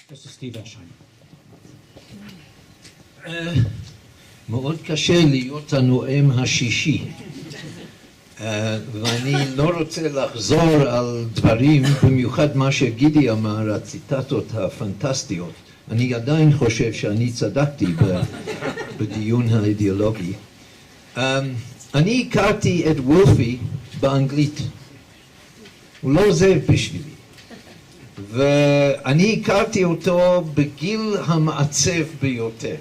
פרופסור סטיב אשהיים. מאוד קשה להיות הנואם השישי, ואני לא רוצה לחזור על דברים, במיוחד מה שגידי אמר, הציטטות הפנטסטיות. אני עדיין חושב שאני צדקתי בדיון האידיאולוגי. אני הכרתי את וולפי באנגלית. הוא לא זאב בשבילי. ואני הכרתי אותו בגיל המעצב ביותר.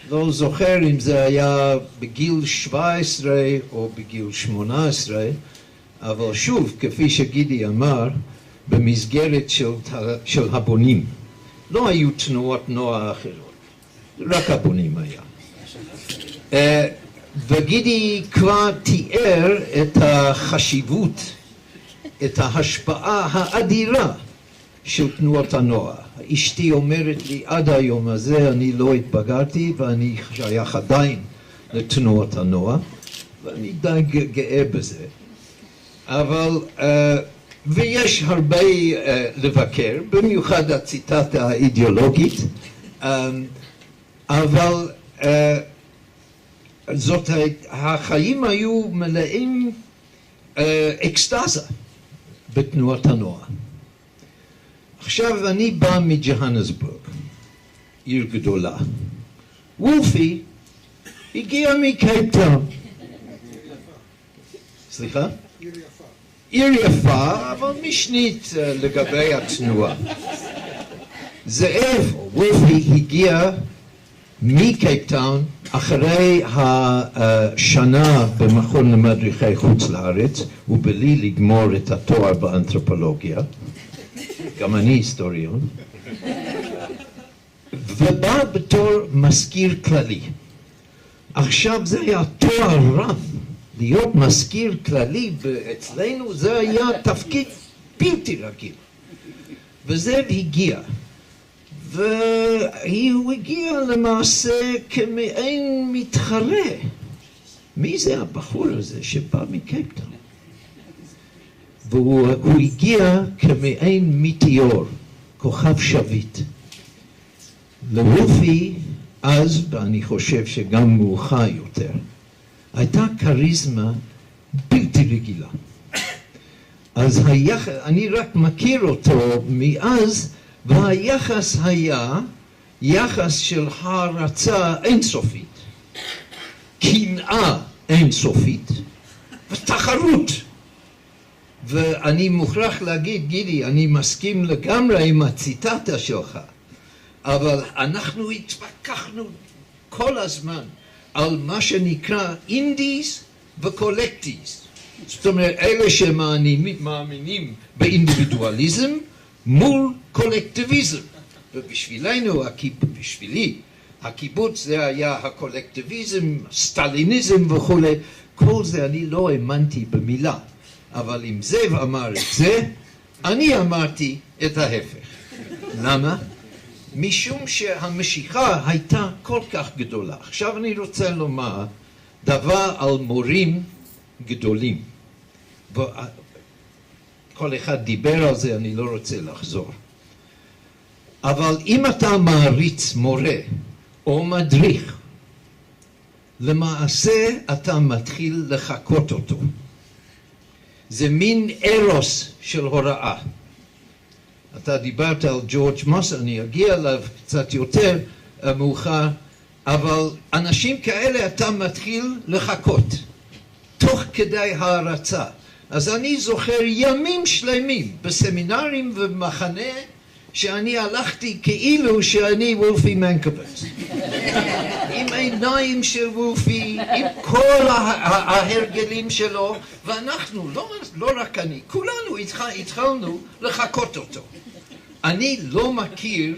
לא זוכר אם זה היה בגיל 17 או בגיל 18, אבל שוב, כפי שגידי אמר, במסגרת של הבונים. לא היו תנועות נוער אחרות, רק הבונים היה. וגידי כבר תיאר את החשיבות, את ההשפעה האדירה של תנועות הנוער. אשתי אומרת לי, עד היום הזה אני לא התבגרתי ואני שייך עדיין לתנועות הנוער, ואני די גאה בזה. אבל, ויש הרבה לבקר, במיוחד הציטטה האידיאולוגית, אבל זאת, החיים היו מלאים אקסטזה בתנועות הנוער. עכשיו אני בא מג'והנסבורג, עיר גדולה. וולפי הגיע מקייפטאון. סליחה? עיר יפה, אבל משנית לגבי התנועה. זאב, וולפי הגיע מקייפטאון אחרי השנה במכון למדריכי חוץ לארץ, ובלי לגמור את התואר באנתרופולוגיה. גם אני היסטוריון, ובא בתור מזכיר כללי. עכשיו זה היה תואר רב, להיות מזכיר כללי אצלנו זה היה תפקיד בלתי רגיל. וזאב הגיע, והוא הגיע למעשה כמעין מתחרה. מי זה הבחור הזה שבא מקייפטאון? והוא הגיע כמעין מיטיור, כוכב שביט. לוולפי, אז, ואני חושב שגם מאוחר יותר, הייתה כריזמה בלתי רגילה. אז אני רק מכיר אותו מאז, והיחס היה יחס של הערצה אינסופית, קנאה אינסופית, ותחרות. ואני מוכרח להגיד, גידי, אני מסכים לגמרי עם הציטטה שלך, אבל אנחנו התווכחנו כל הזמן על מה שנקרא אינדיס וקולקטיס. זאת אומרת, אלה שמאמינים באינדיבידואליזם מול קולקטיביזם. ובשבילנו, בשבילי, הקיבוץ זה היה הקולקטיביזם, סטליניזם וכו'. כל זה אני לא האמנתי במילה. אבל אם זאב אמר את זה, אני אמרתי את ההפך. למה? משום שהמשיכה הייתה כל כך גדולה. עכשיו אני רוצה לומר דבר על מורים גדולים. כל אחד דיבר על זה, אני לא רוצה לחזור. אבל אם אתה מעריץ מורה או מדריך, למעשה אתה מתחיל לחקות אותו. זה מין ארוס של הוראה. אתה דיברת על ג'ורג' מוס, אני אגיע אליו קצת יותר מאוחר, אבל אנשים כאלה אתה מתחיל לחכות, תוך כדי הערצה. אז אני זוכר ימים שלמים בסמינרים ובמחנה, שאני הלכתי כאילו שאני וולפי מנקוויץ. עם עיניים של וולפי, עם כל ההרגלים שלו, ואנחנו, לא רק אני, כולנו התחלנו לחכות אותו. אני לא מכיר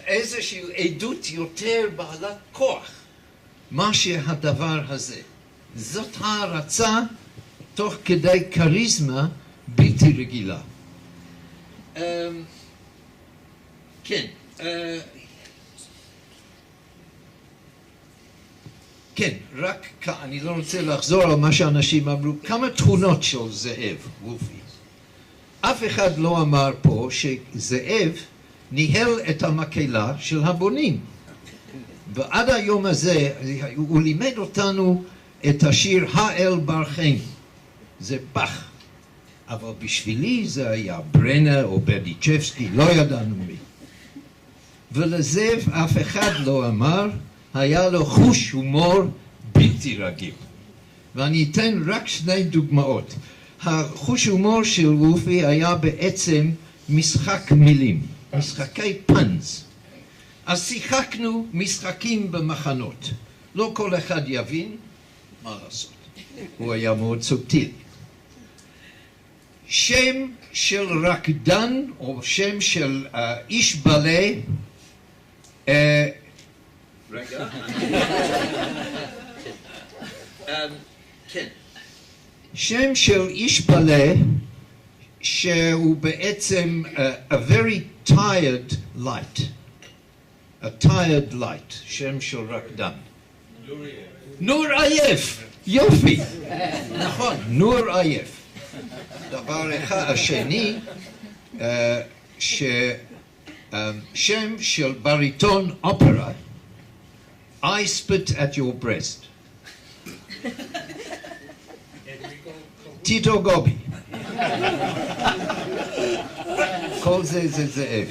איזושהי עדות יותר בעלת כוח, מה שהדבר הזה. זאת הערצה תוך כדי כריזמה בלתי רגילה. כן, כן, רק אני לא רוצה לחזור על מה שאנשים אמרו, כמה תכונות של זאב, וולפי. אף אחד לא אמר פה שזאב ניהל את המקהלה של הבונים. ועד היום הזה הוא לימד אותנו את השיר האל ברכנו. זה באך. אבל בשבילי זה היה ברנר או ברדיצ'בסקי, לא ידענו מי. ולזאב אף אחד לא אמר, היה לו חוש הומור בלתי רגיל. ואני אתן רק שני דוגמאות. החוש הומור של וולפי היה בעצם משחק מילים, משחקי פאנז. אז שיחקנו משחקים במחנות. לא כל אחד יבין מה לעשות. הוא היה מאוד סובטילי. שם של רקדן או שם של איש בלה, רגע. כן. שם של איש בלה שהוא בעצם a very tired light. a tired light, שם של רקדן. נור עייף. יופי. נכון, נור עייף. דבר אחד, השני, שם של בריטון אופרה, I spit at your breast. טיטו גובי. כל זה זאב.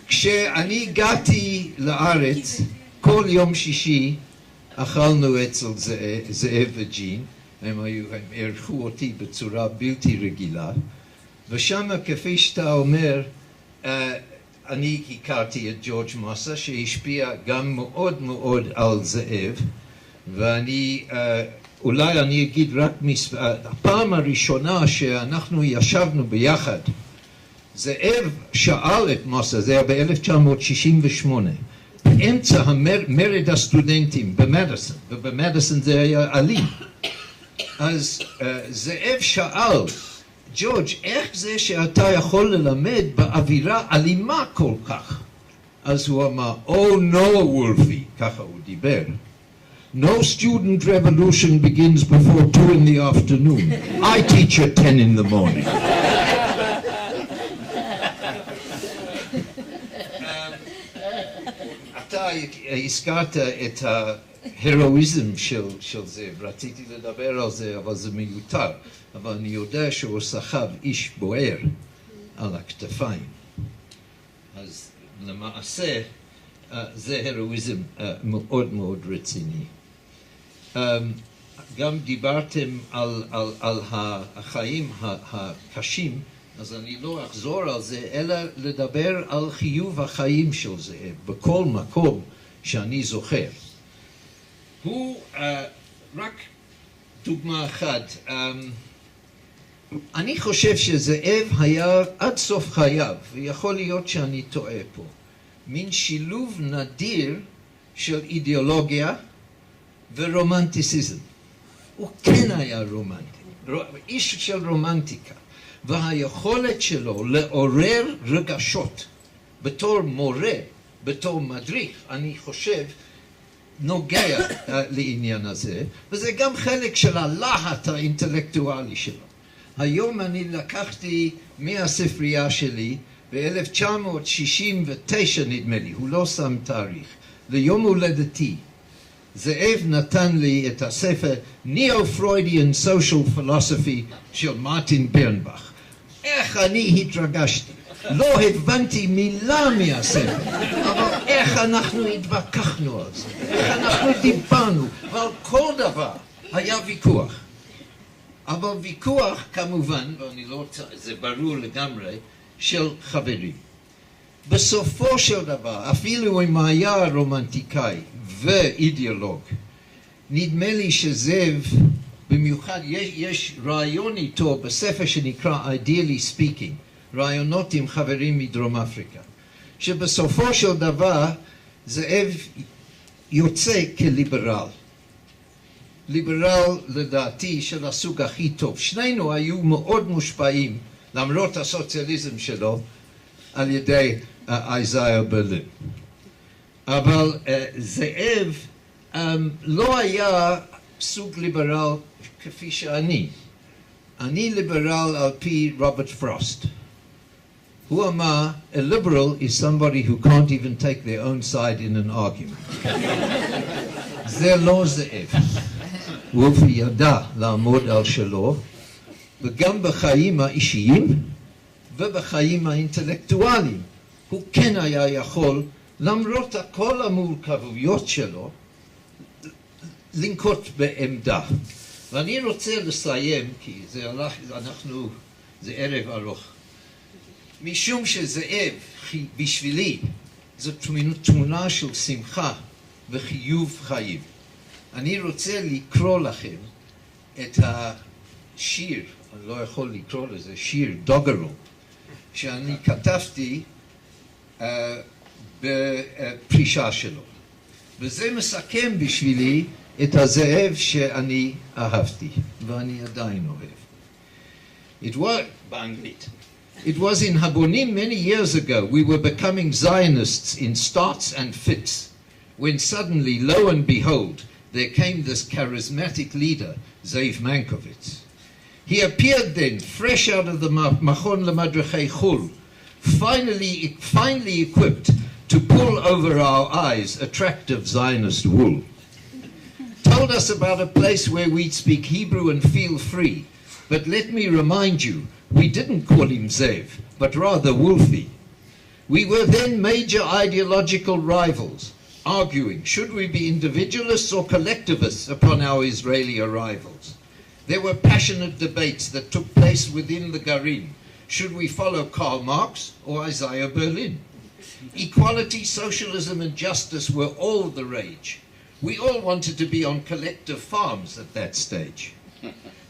כשאני הגעתי לארץ, כל יום שישי אכלנו אצל זאב וג'ין, הם ערכו אותי בצורה בלתי רגילה, ושם כפי שאתה אומר, אני הכרתי את ג'ורג' מסה שהשפיע גם מאוד מאוד על זאב, ואני, אולי אני אגיד רק הפעם הראשונה שאנחנו ישבנו ביחד, זאב שאל את מסה, זה היה ב-1968, באמצע מרד הסטודנטים במדיסון, ובמדיסון זה היה אלים. אז זאב שאל, ג'ורג', איך זה שאתה יכול ללמד באווירה אלימה כל כך? אז הוא אמר, Oh no, וולפי, ככה הוא דיבר. No student revolution begins before 2 in the afternoon. I teach at 10 in the morning. אתה הזכרת את ההירואיזם של זה, רציתי לדבר על זה, אבל זה מיותר. אבל אני יודע שהוא סחב איש בוער על הכתפיים. אז למעשה זה הירואיזם מאוד מאוד רציני. גם דיברתם על החיים הקשים, אז אני לא אחזור על זה, אלא לדבר על חיוב החיים של זה בכל מקום שאני זוכר. הוא רק דוגמה אחת. אני חושב שזאב היה עד סוף חייו, ויכול להיות שאני טועה פה, מין שילוב נדיר של אידיאולוגיה ורומנטיסיזם. הוא כן היה רומנטי, איש של רומנטיקה, והיכולת שלו לעורר רגשות בתור מורה, בתור מדריך, אני חושב, נוגע לעניין הזה, וזה גם חלק של הלהט האינטלקטואלי שלו. היום אני לקחתי מהספרייה שלי, ב-1969 נדמה לי, הוא לא שם תאריך, ליום הולדתי. זאב נתן לי את הספר Neo-Freudian Social Philosophy של מרטין ברנבך. איך אני התרגשתי. לא הבנתי מילה מהספר, אבל איך אנחנו התווכחנו על זה, איך אנחנו דיברנו, ועל כל דבר היה ויכוח. אבל ויכוח כמובן, ואני לא רוצה, זה ברור לגמרי, של חברים. בסופו של דבר, אפילו אם היה רומנטיקאי ואידיאולוג, נדמה לי שזאב, במיוחד, יש רעיון איתו בספר שנקרא Ideally Speaking, רעיונות עם חברים מדרום אפריקה, שבסופו של דבר זאב יוצא כליברל. ליברל לדעתי של הסוג הכי טוב. שנינו היו מאוד מושפעים, למרות הסוציאליזם שלו, על ידי איזאיה ברלין. אבל זאב לא היה סוג ליברל כפי שאני. אני ליברל על פי רוברט פרוסט. הוא אמר, a liberal is somebody who can't even take their own side in an argument. זה לא זאב. וולפי ידע לעמוד על שלו, וגם בחיים האישיים ובחיים האינטלקטואליים. הוא כן היה יכול, למרות כל המורכבויות שלו, לנקוט בעמדה. ואני רוצה לסיים, כי זה ערב ארוך. משום שזאב, בשבילי, זו תמונה של שמחה וחיוב חיים. אני רוצה לקרוא לכם את השיר, אני לא יכול לקרוא לזה, שיר דוגרו, שאני כתבתי בפרישה שלו. וזה מסכם בשבילי את הזאב שאני אהבתי, ואני עדיין אוהב. באנגלית. It was in Habonim many years ago. We were becoming Zionists in starts and fits, when suddenly, lo and behold, there came this charismatic leader, Zeev Mankowitz. He appeared then, fresh out of the Machon Lamadrechei Chul, finely equipped to pull over our eyes attractive Zionist wool. Told us about a place where we'd speak Hebrew and feel free. But let me remind you, we didn't call him Zeev, but rather Wolfie. We were then major ideological rivals, arguing, should we be individualists or collectivists upon our Israeli arrivals? There were passionate debates that took place within the Garin. Should we follow Karl Marx or Isaiah Berlin? Equality, socialism, and justice were all the rage. We all wanted to be on collective farms at that stage.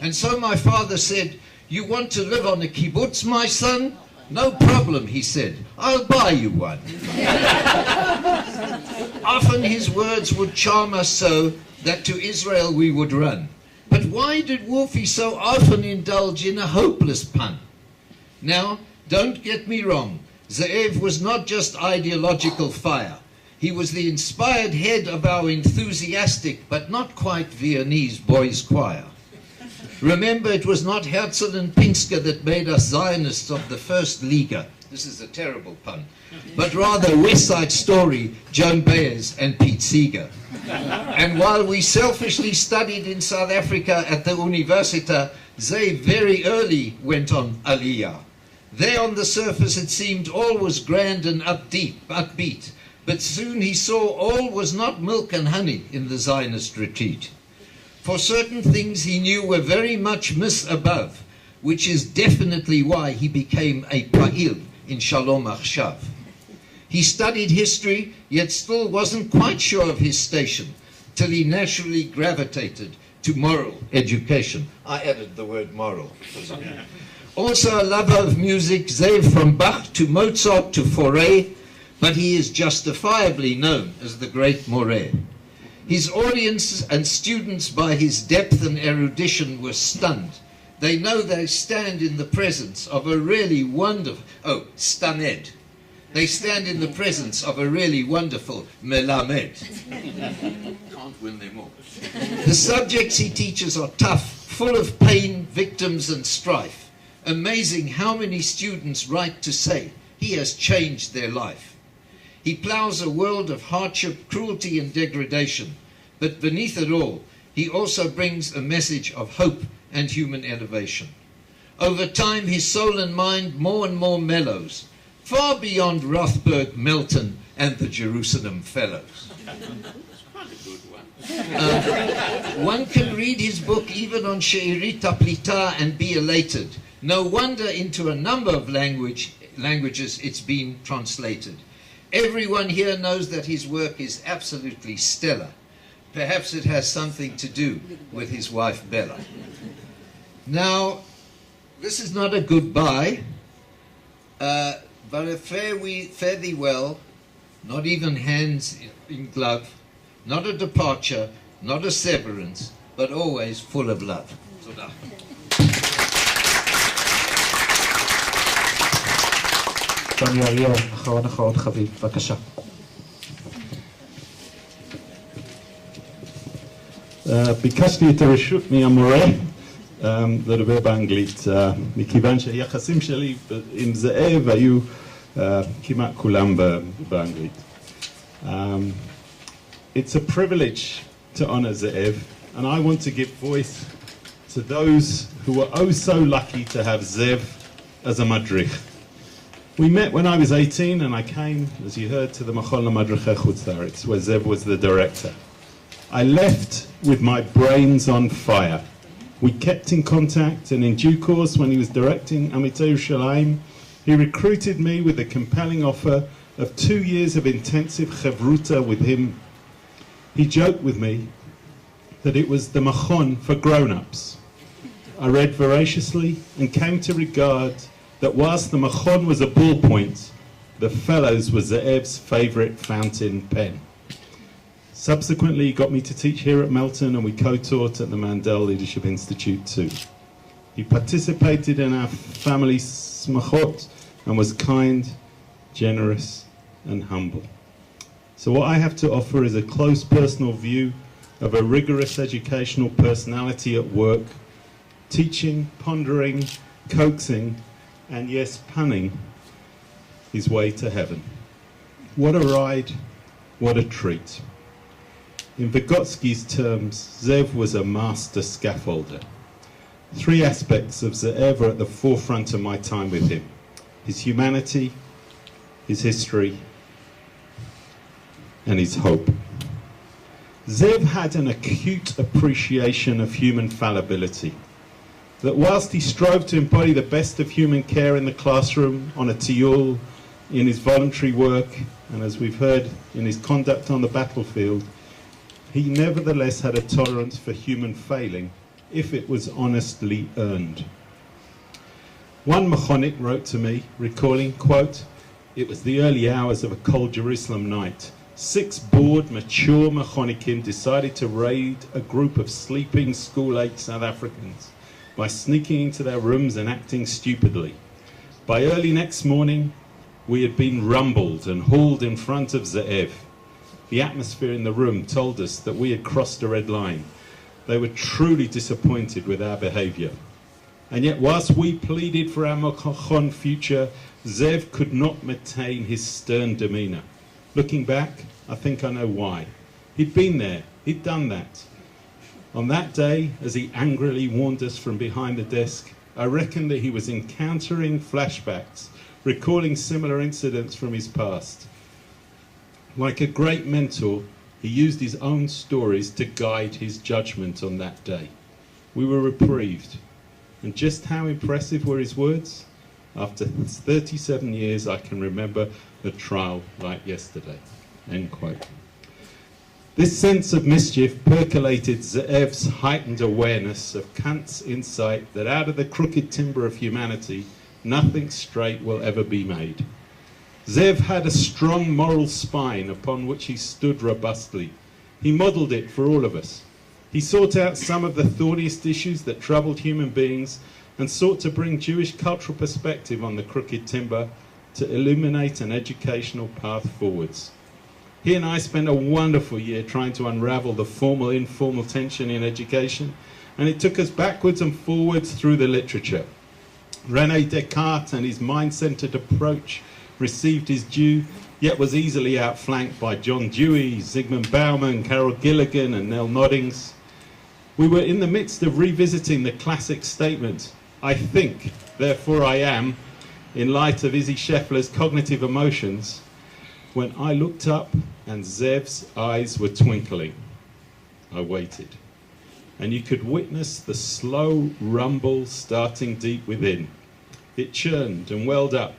And so my father said, you want to live on a kibbutz, my son? No problem, he said. I'll buy you one. Often his words would charm us so that to Israel we would run. But why did Wolfie so often indulge in a hopeless pun? Now, don't get me wrong. Zeev was not just ideological fire. He was the inspired head of our enthusiastic but not quite Viennese boys' choir. Remember, it was not Herzl and Pinsker that made us Zionists of the first Liga. This is a terrible pun. But rather West Side Story, Joan Baez and Pete Seeger. And while we selfishly studied in South Africa at the Università, Zeev very early went on Aliyah. There on the surface it seemed all was grand and upbeat. But soon he saw all was not milk and honey in the Zionist retreat. For certain things he knew were very much miss above, which is definitely why he became a Pa'il in Shalom Achshav. He studied history, yet still wasn't quite sure of his station, till he naturally gravitated to moral education. I added the word moral. Also a lover of music, Zeev from Bach to Mozart to Fauré, but he is justifiably known as the great Moré. His audience and students, by his depth and erudition, were stunned. They know they stand in the presence of a really wonderful, stunned. They stand in the presence of a really wonderful melamed. Can't win them all. The subjects he teaches are tough, full of pain, victims, and strife. Amazing how many students write to say he has changed their life. He plows a world of hardship, cruelty, and degradation. But beneath it all, he also brings a message of hope and human elevation. Over time, his soul and mind more and more mellows, far beyond Rothberg, Melton, and the Jerusalem Fellows. Quite a good one. One can read his book even on She'erit Plita and be elated. No wonder into a number of languages it's been translated. Everyone here knows that his work is absolutely stellar. Perhaps it has something to do with his wife Bella. Now, this is not a goodbye, but a fare thee well, not even hands in glove, not a departure, not a severance, but always full of love. Todah. טוני אריאל, אחרון חביב, בבקשה. ביקשתי את הרשות מהמורה לדבר באנגלית, מכיוון שהיחסים שלי עם זאב היו כמעט כולם באנגלית. It's a privilege to honor Zeev, and I want to give voice to those who were oh so lucky to have Zeev as a madrich. We met when I was 18 and I came, as you heard, to the Machon LaMadrichei Chutz La'aretz, where Zeev was the director. I left with my brains on fire. We kept in contact, and in due course, when he was directing Amitei Yerushalayim, he recruited me with a compelling offer of 2 years of intensive chevruta with him. He joked with me that it was the Machon for grown-ups. I read voraciously and came to regard that whilst the Machon was a ballpoint, the Fellows was Zeev's favourite fountain pen. Subsequently, he got me to teach here at Melton, and we co-taught at the Mandel Leadership Institute too. He participated in our family smachot and was kind, generous, and humble. So what I have to offer is a close personal view of a rigorous educational personality at work, teaching, pondering, coaxing, and yes, punning his way to heaven. What a ride, what a treat. In Vygotsky's terms, Zeev was a master scaffolder. 3 aspects of Zeev are at the forefront of my time with him: his humanity, his history, and his hope. Zeev had an acute appreciation of human fallibility, that whilst he strove to embody the best of human care in the classroom, on a tiyul, in his voluntary work, and as we've heard, in his conduct on the battlefield, he nevertheless had a tolerance for human failing if it was honestly earned. One Machonik wrote to me, recalling, quote, "It was the early hours of a cold Jerusalem night. 6 bored, mature Machonikim decided to raid a group of sleeping school-age South Africans by sneaking into their rooms and acting stupidly. By early next morning, we had been rumbled and hauled in front of Zeev. The atmosphere in the room told us that we had crossed a red line. They were truly disappointed with our behavior. And yet, whilst we pleaded for our Machon future, Zeev could not maintain his stern demeanor. Looking back, I think I know why. He'd been there, he'd done that. On that day, as he angrily warned us from behind the desk, I reckon that he was encountering flashbacks, recalling similar incidents from his past. Like a great mentor, he used his own stories to guide his judgment on that day. We were reprieved. And just how impressive were his words? After 37 years, I can remember the trial like yesterday." End quote. This sense of mischief percolated Zeev's heightened awareness of Kant's insight that out of the crooked timber of humanity, nothing straight will ever be made. Zeev had a strong moral spine upon which he stood robustly. He modelled it for all of us. He sought out some of the thorniest issues that troubled human beings and sought to bring Jewish cultural perspective on the crooked timber to illuminate an educational path forwards. He and I spent a wonderful year trying to unravel the formal-informal tension in education, and it took us backwards and forwards through the literature. René Descartes and his mind-centered approach received his due, yet was easily outflanked by John Dewey, Zygmunt Bauman, Carol Gilligan, and Nell Noddings. We were in the midst of revisiting the classic statement, "I think, therefore I am," in light of Izzy Scheffler's Cognitive Emotions, when I looked up and Zeev's eyes were twinkling. I waited, and you could witness the slow rumble starting deep within. It churned and welled up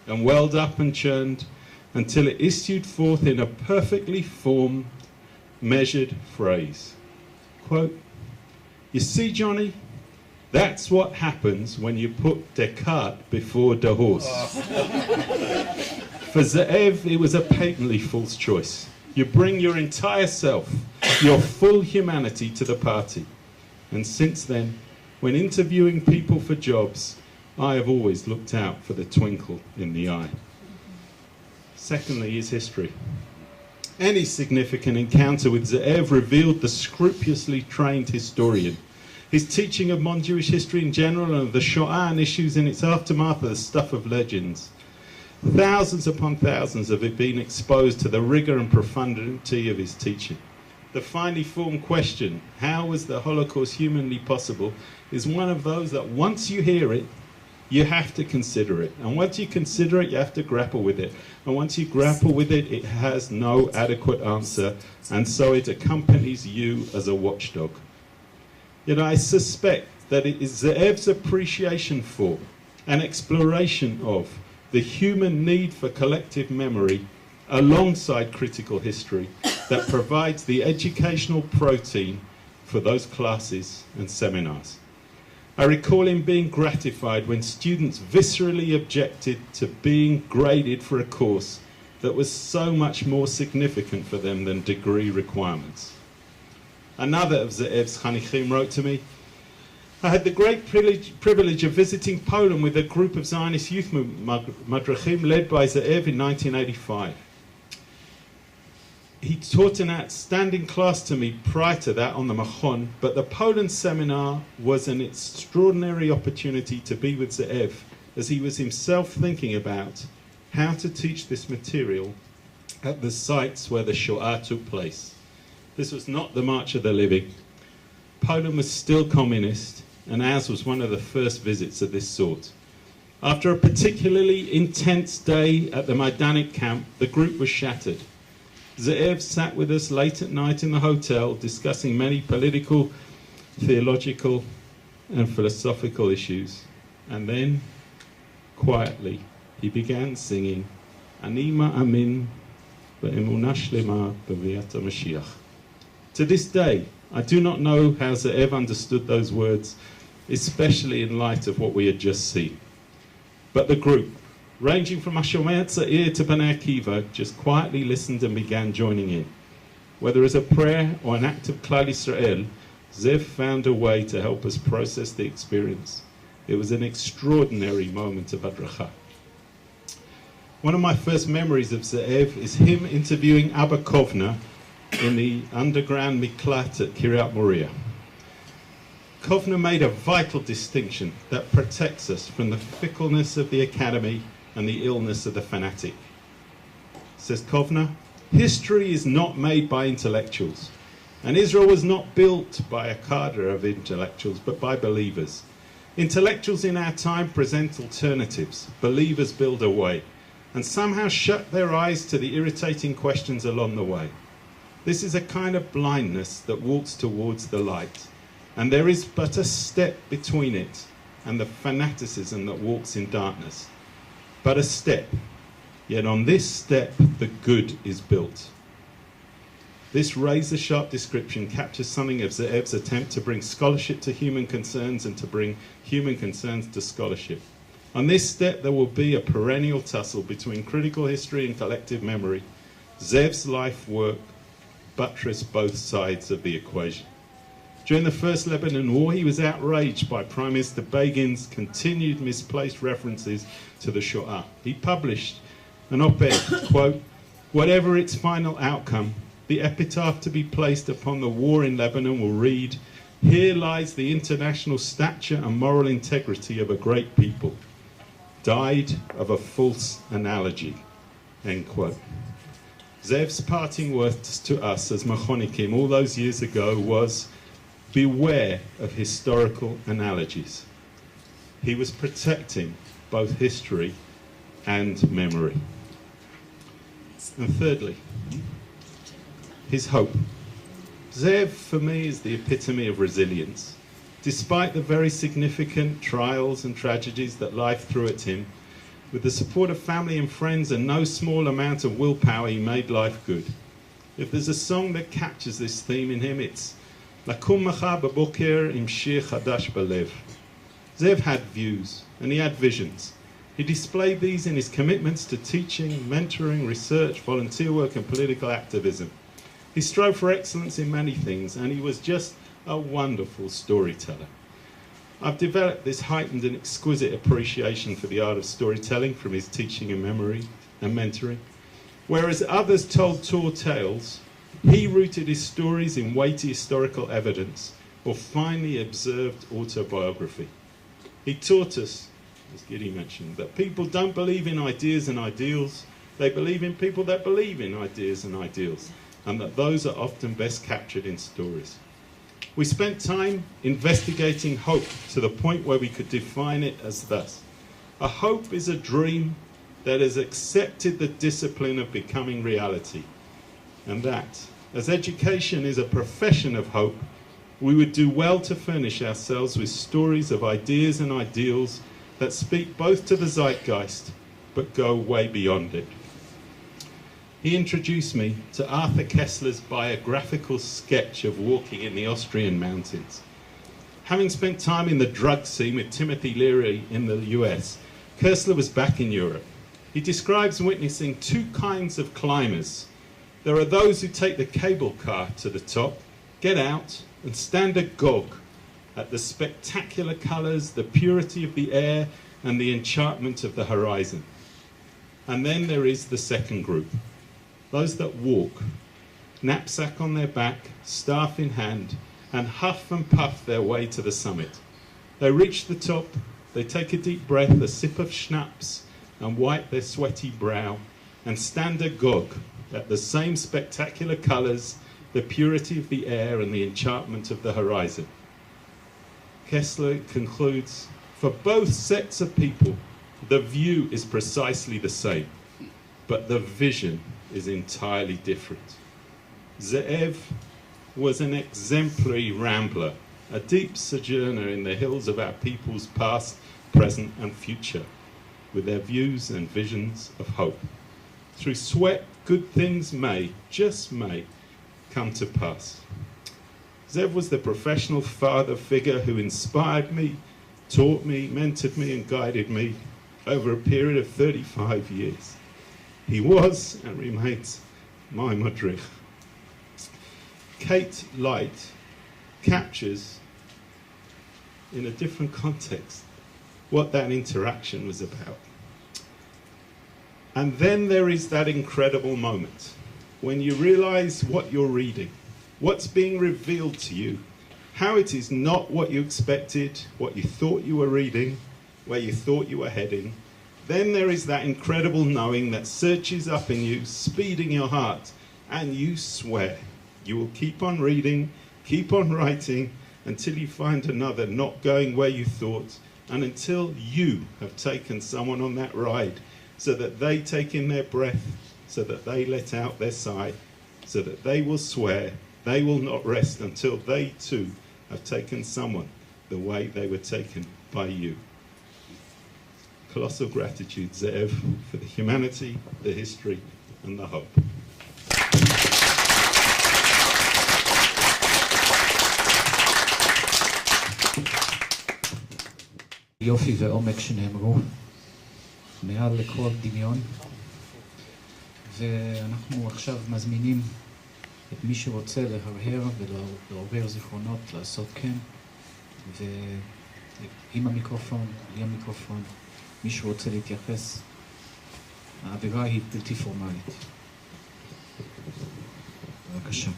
and churned until it issued forth in a perfectly formed, measured phrase. Quote, "You see, Johnny, that's what happens when you put Descartes before the horse." For Zeev, it was a patently false choice. You bring your entire self, your full humanity to the party. And since then, when interviewing people for jobs, I have always looked out for the twinkle in the eye. Secondly, his history. Any significant encounter with Zeev revealed the scrupulously trained historian. His teaching of non-Jewish history in general and of the Shoah and issues in its aftermath are the stuff of legends. Thousands upon thousands have been exposed to the rigor and profundity of his teaching. The finely formed question, how was the Holocaust humanly possible, is one of those that once you hear it, you have to consider it. And once you consider it, you have to grapple with it. And once you grapple with it, it has no adequate answer. And so it accompanies you as a watchdog. Yet I suspect that it is Zeev's appreciation for and exploration of the human need for collective memory alongside critical history that provides the educational protein for those classes and seminars. I recall him being gratified when students viscerally objected to being graded for a course that was so much more significant for them than degree requirements. Another of Zeev's Chanichim wrote to me, I had the great privilege of visiting Poland with a group of Zionist youth madrachim led by Zeev in 1985. He taught an outstanding class to me prior to that on the Machon, but the Poland seminar was an extraordinary opportunity to be with Zeev as he was himself thinking about how to teach this material at the sites where the Shoah took place. This was not the March of the Living. Poland was still communist, and ours was one of the first visits of this sort. After a particularly intense day at the Majdanek camp, the group was shattered. Zeev sat with us late at night in the hotel discussing many political, theological and philosophical issues. And then, quietly, he began singing Ani ma'amin ve'emunah shlema b'viat HaMashiach. To this day, I do not know how Zeev understood those words, especially in light of what we had just seen. But the group, ranging from Hashomer Tza'ir to Bnei Akiva, just quietly listened and began joining in. Whether as a prayer or an act of Klal Yisrael, Zeev found a way to help us process the experience. It was an extraordinary moment of Hadracha. One of my first memories of Zeev is him interviewing Abba Kovner in the underground Miklat at Kiryat Moriah. Kovner made a vital distinction that protects us from the fickleness of the academy and the illness of the fanatic. Says Kovner, history is not made by intellectuals, and Israel was not built by a cadre of intellectuals, but by believers. Intellectuals in our time present alternatives. Believers build a way, and somehow shut their eyes to the irritating questions along the way. This is a kind of blindness that walks towards the light, and there is but a step between it and the fanaticism that walks in darkness. But a step, yet on this step the good is built. This razor-sharp description captures something of Zeev's attempt to bring scholarship to human concerns and to bring human concerns to scholarship. On this step there will be a perennial tussle between critical history and collective memory. Zeev's life work buttressed both sides of the equation. During the First Lebanon War, he was outraged by Prime Minister Begin's continued misplaced references to the Shoah. He published an op-ed, quote, whatever its final outcome, the epitaph to be placed upon the war in Lebanon will read, here lies the international stature and moral integrity of a great people, died of a false analogy, end quote. Zeev's parting words to us as Machonikim all those years ago was, beware of historical analogies. He was protecting both history and memory. And thirdly, his hope. Zeev, for me, is the epitome of resilience. Despite the very significant trials and tragedies that life threw at him, with the support of family and friends and no small amount of willpower, he made life good. If there's a song that captures this theme in him, it's Lakum Macha B'Boker Im Shir Chadash B'Lev. Zeev had views, and he had visions. He displayed these in his commitments to teaching, mentoring, research, volunteer work, and political activism. He strove for excellence in many things, and he was just a wonderful storyteller. I've developed this heightened and exquisite appreciation for the art of storytelling from his teaching and memory and mentoring. Whereas others told tall tales, he rooted his stories in weighty historical evidence, or finely observed autobiography. He taught us, as Giddy mentioned, that people don't believe in ideas and ideals, they believe in people that believe in ideas and ideals, and that those are often best captured in stories. We spent time investigating hope to the point where we could define it as thus. A hope is a dream that has accepted the discipline of becoming reality, and that, as education is a profession of hope, we would do well to furnish ourselves with stories of ideas and ideals that speak both to the zeitgeist but go way beyond it. He introduced me to Arthur Koestler's biographical sketch of walking in the Austrian mountains. Having spent time in the drug scene with Timothy Leary in the US, Koestler was back in Europe. He describes witnessing two kinds of climbers. There are those who take the cable car to the top, get out, and stand agog at the spectacular colours, the purity of the air, and the enchantment of the horizon. And then there is the second group, those that walk, knapsack on their back, staff in hand, and huff and puff their way to the summit. They reach the top, they take a deep breath, a sip of schnapps, and wipe their sweaty brow, and stand agog at the same spectacular colours, the purity of the air, and the enchantment of the horizon. Koestler concludes, for both sets of people, the view is precisely the same, but the vision is entirely different. Zeev was an exemplary rambler, a deep sojourner in the hills of our people's past, present, and future, with their views and visions of hope. Through sweat, good things may, just may, come to pass. Zeev was the professional father figure who inspired me, taught me, mentored me, and guided me over a period of 35 years. He was and remains my madrich. Kate Light captures, in a different context, what that interaction was about. And then there is that incredible moment when you realize what you're reading, what's being revealed to you, how it is not what you expected, what you thought you were reading, where you thought you were heading. Then there is that incredible knowing that surges up in you, speeding your heart, and you swear you will keep on reading, keep on writing, until you find another not going where you thought, and until you have taken someone on that ride, so that they take in their breath, so that they let out their sigh, so that they will swear they will not rest until they too have taken someone the way they were taken by you. Colossal gratitude, Zeev, for the humanity, the history, and the hope. יופי ועומק שנאמרו, מעל לכל דמיון. ואנחנו עכשיו מזמינים את מי שרוצה להרהר ולעורר זיכרונות לעשות כן. ועם המיקרופון, בלי המיקרופון, מי שרוצה להתייחס, האווירה היא בלתי פורמלית. בבקשה.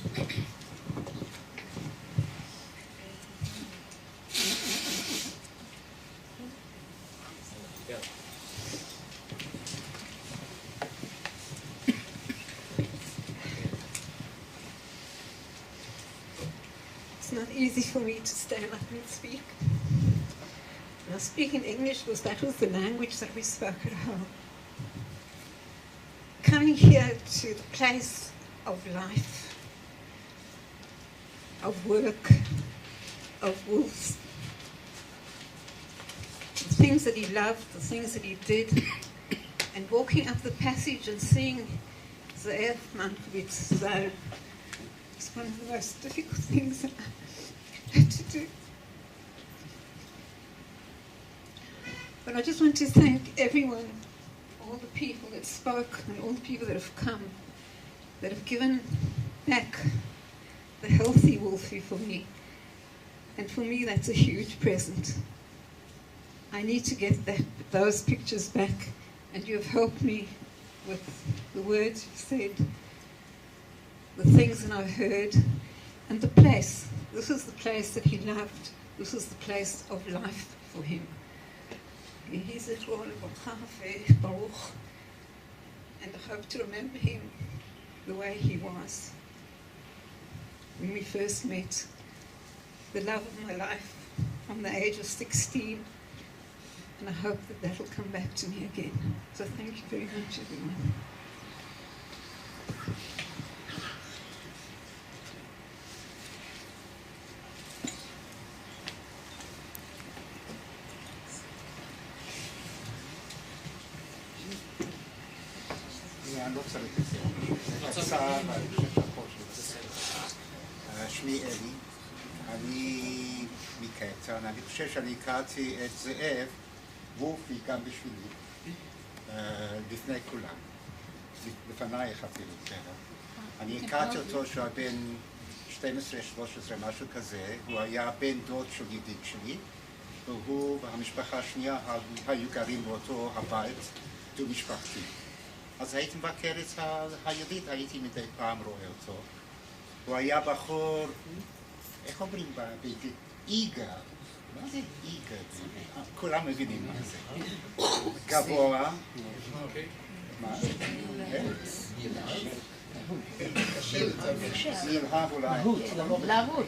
It's not easy for me to stand up and speak. Now, speaking English that was the language that we spoke at home. Coming here to the place of life, of work, of wolves, the things that he loved, the things that he did, and walking up the passage and seeing Zeev Mankowitz there, it's one of the most difficult things that I had to do. But I just want to thank everyone, all the people that spoke and all the people that have come, that have given back the healthy Wolfie for me. And for me, that's a huge present. I need to get those pictures back, and you have helped me with the words you've said, the things that I've heard, and the place. This is the place that he loved. This is the place of life for him. Yehi zichro levarcha ve'baruch. And I hope to remember him the way he was when we first met. The love of my life from the age of 16. And I hope that that will come back to me again. So thank you very much, everyone. אני לא צריך את זה. זה קצר, אבל אני חושב שהכל שזה. שמי אלי, אני מקטן. אני חושב שאני הכרתי את זאב, וופי גם בשבילי, לפני כולם. לפנייך אפילו, כן. אני הכרתי אותו שהוא היה בן 12-13, משהו כזה. הוא היה בן דוד של ידיד שלי, והוא והמשפחה השנייה היו גרים באותו הבית, דו משפחתי. אז הייתי מבקר את הידיד, הייתי מדי פעם רואה אותו. הוא היה בחור, איך אומרים בעברית? איגר. מה זה איגר? כולם מבינים מה זה. גבוה. מה? נלהב אולי. להבות.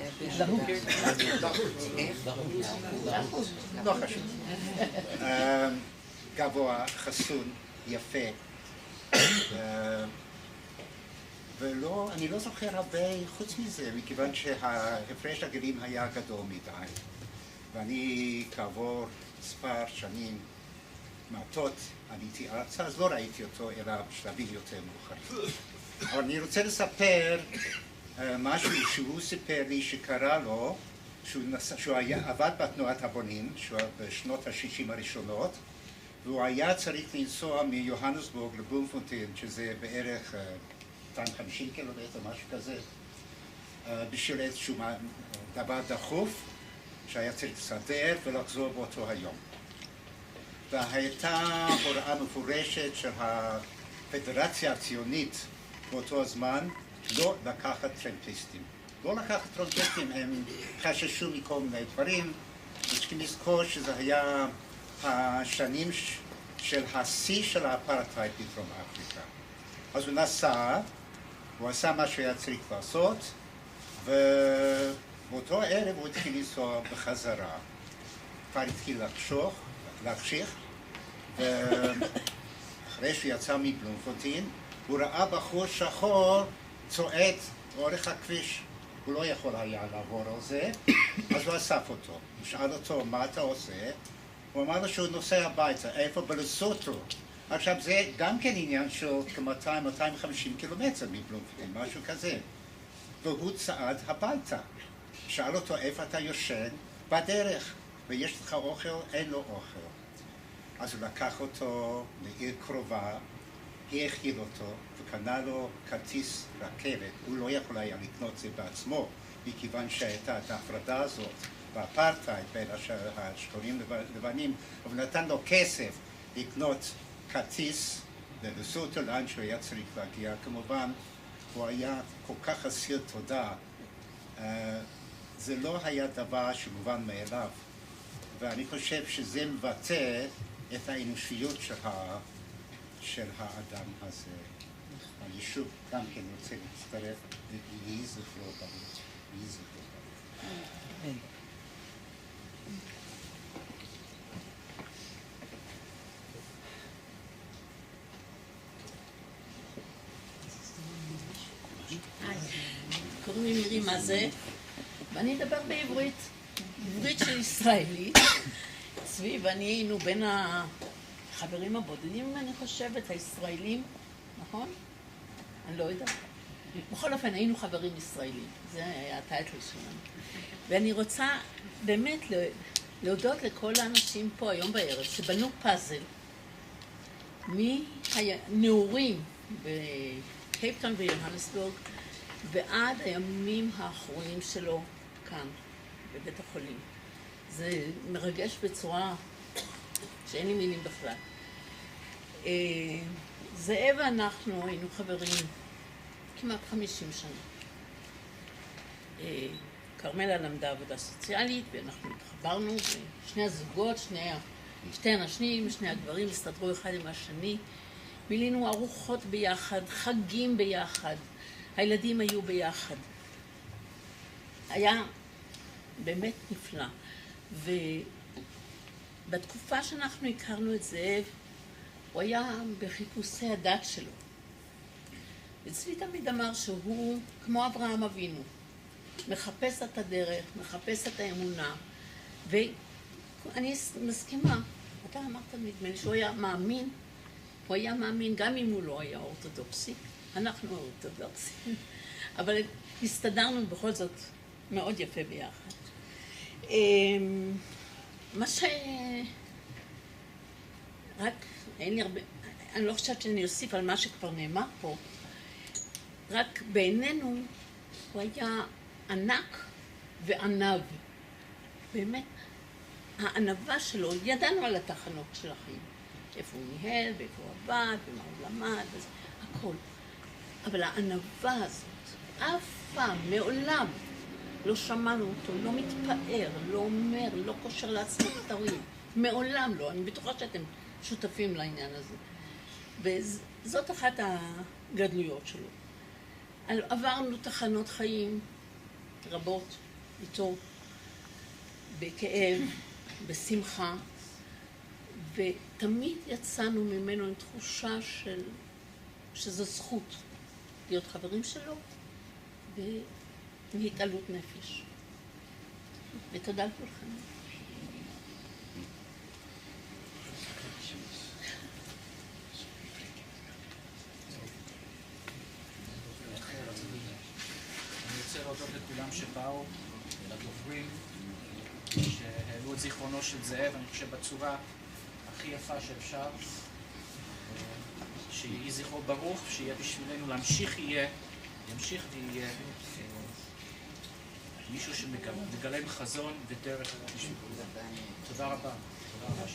לא חשוב. גבוה, חסון, יפה. ולא, אני לא זוכר הרבה חוץ מזה, מכיוון שההפרש הגילים היה גדול מדי. ואני כעבור מספר שנים מעטות עליתי ארצה, אז לא ראיתי אותו, אלא בשלבים יותר מאוחרים. אבל אני רוצה לספר משהו שהוא סיפר לי שקרה לו, שהוא עבד בתנועת הבונים, שהוא בשנות ה-60 הראשונות, והוא היה צריך לנסוע מיוהנסבורג לבלומפונטין, שזה בערך 250 קילומטר, משהו כזה, בשביל איזשהו דבר דחוף, שהיה צריך לסדר ולחזור באותו היום. והייתה הוראה מפורשת של הפדרציה הציונית באותו הזמן, לא לקחת טרמפיסטים. לא לקחת טרמפיסטים, הם חששו מכל מיני דברים, וצריכים לזכור שזה היה השנים של השיא של האפרטהייד בדרום אפריקה. אז הוא נסע, הוא עשה מה שהיה צריך לעשות, ובאותו ערב הוא התחיל לנסוע בחזרה. כבר התחיל להקשיך, ואחרי שהוא יצא מבלומפונטין, הוא ראה בחור שחור צועד לאורך הכביש. הוא לא יכול היה לעבור על זה, אז הוא אסף אותו. הוא שאל אותו, מה אתה עושה? הוא אמר לו שהוא נוסע הביתה, איפה? בלסוטו. עכשיו זה גם כן עניין של כ-200-250 קילומטר מבלומפונטין, משהו כזה. והוא צעד הביתה. שאל אותו, איפה אתה יושן? בדרך. ויש לך אוכל? אין לו אוכל. אז הוא לקח אותו לעיר קרובה, האכיל אותו, וקנה לו כרטיס רכבת. הוא לא יכול היה לקנות זה בעצמו, מכיוון שהייתה את ההפרדה הזאת. באפרטהייד בין השחורים לבנים, אבל נתן לו כסף לקנות כרטיס ללסוטו, לאן שהוא היה צריך להגיע. כמובן, הוא היה כל כך אסיר תודה. זה לא היה דבר שמובן מאליו, ואני חושב שזה מבטא את האנושיות של האדם הזה. אני שוב גם כן רוצה להצטרף, יהי זכרו ברוך. יהי זכרו ברוך. קוראים לי מירי מה זה, ואני אדבר בעברית, עברית של ישראלי. צבי ואני היינו בין החברים הבודדים, אני חושבת, הישראלים, נכון? אני לא יודעת. בכל אופן, היינו חברים ישראלים, זה היה הטייטל שלנו. ואני רוצה באמת להודות לכל האנשים פה היום בערב, שבנו פאזל מהנעורים בקייפטאון ויוהנסבורג, ועד הימים האחרונים שלו כאן, בבית החולים. זה מרגש בצורה שאין לי מילים בכלל. זאב ואנחנו היינו חברים כמעט 50 שנה. כרמלה למדה עבודה סוציאלית, ואנחנו התחברנו, ושני הזוגות, שתי אנשים, שני הגברים הסתדרו אחד עם השני, מילינו ארוחות ביחד, חגים ביחד, הילדים היו ביחד. היה באמת נפלא. ובתקופה שאנחנו הכרנו את זאב, הוא היה בחיפושי הדת שלו. וצבי תמיד אמר שהוא כמו אברהם אבינו, מחפש את הדרך, מחפש את האמונה, ואני מסכימה, אתה אמרת נדמה לי שהוא היה מאמין, הוא היה מאמין גם אם הוא לא היה אורתודוקסי, אנחנו אורתודוקסים, אבל הסתדרנו בכל זאת מאוד יפה ביחד. מה רק אין לי הרבה, אני לא חושבת שאני אוסיף על מה שכבר נאמר פה, רק בעינינו הוא היה ענק וענב. באמת, הענבה שלו, ידענו על התחנות של החיים. איפה הוא ניהל, ואיפה הוא עבד, ומה הוא למד, הכל. אבל הענבה הזאת, אף פעם, מעולם, לא שמענו אותו, לא מתפאר, לא אומר, לא קושר לעצמו כתרים. מעולם לא, אני בטוחה שאתם שותפים לעניין הזה. וזאת אחת הגדלויות שלו. עברנו תחנות חיים רבות איתו, בכאב, בשמחה, ותמיד יצאנו ממנו עם תחושה שזו זכות להיות חברים שלו, והתעלות נפש. ותודה לכולכם. אני רוצה להודות לכולם שבאו, לדוברים, שהעלו את זיכרונו של זאב, אני חושב בצורה הכי יפה שאפשר. שיהי זכרו ברוך, שיהיה בשבילנו להמשיך ימשיך ויהיה מישהו שמגלם חזון ודרך בשבילנו. תודה רבה. תודה רבה.